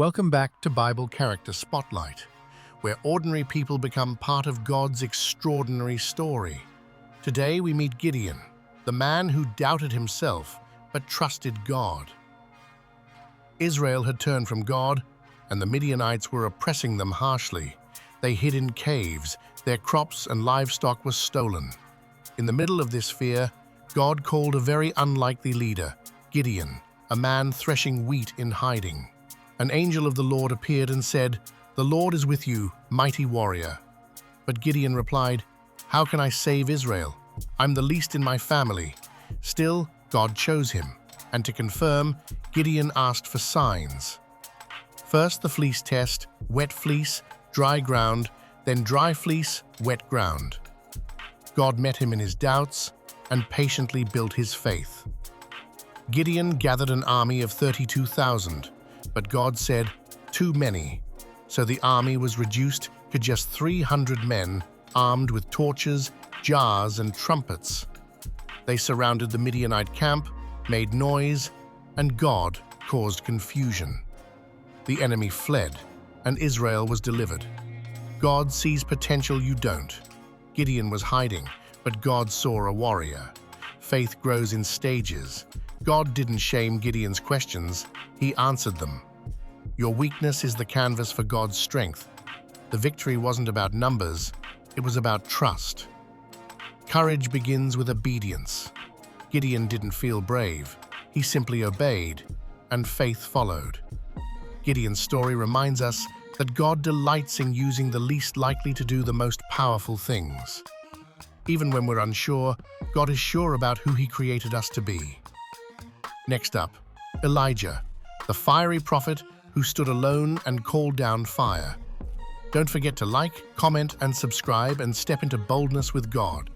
Welcome back to Bible Character Spotlight, where ordinary people become part of God's extraordinary story. Today we meet Gideon, the man who doubted himself but trusted God. Israel had turned from God, and the Midianites were oppressing them harshly. They hid in caves, their crops and livestock were stolen. In the middle of this fear, God called a very unlikely leader, Gideon, a man threshing wheat in hiding. An angel of the Lord appeared and said, "The Lord is with you, mighty warrior." But Gideon replied, "How can I save Israel? I'm the least in my family." Still, God chose him, and to confirm, Gideon asked for signs. First the fleece test, wet fleece, dry ground, then dry fleece, wet ground. God met him in his doubts and patiently built his faith. Gideon gathered an army of 32,000, but God said, "Too many." So the army was reduced to just 300 men armed with torches, jars, and trumpets. They surrounded the Midianite camp, made noise, and God caused confusion. The enemy fled, and Israel was delivered. God sees potential you don't. Gideon was hiding, but God saw a warrior. Faith grows in stages. God didn't shame Gideon's questions, he answered them. Your weakness is the canvas for God's strength. The victory wasn't about numbers, it was about trust. Courage begins with obedience. Gideon didn't feel brave, he simply obeyed, and faith followed. Gideon's story reminds us that God delights in using the least likely to do the most powerful things. Even when we're unsure, God is sure about who he created us to be. Next up, Elijah, the fiery prophet who stood alone and called down fire. Don't forget to like, comment, and subscribe and step into boldness with God.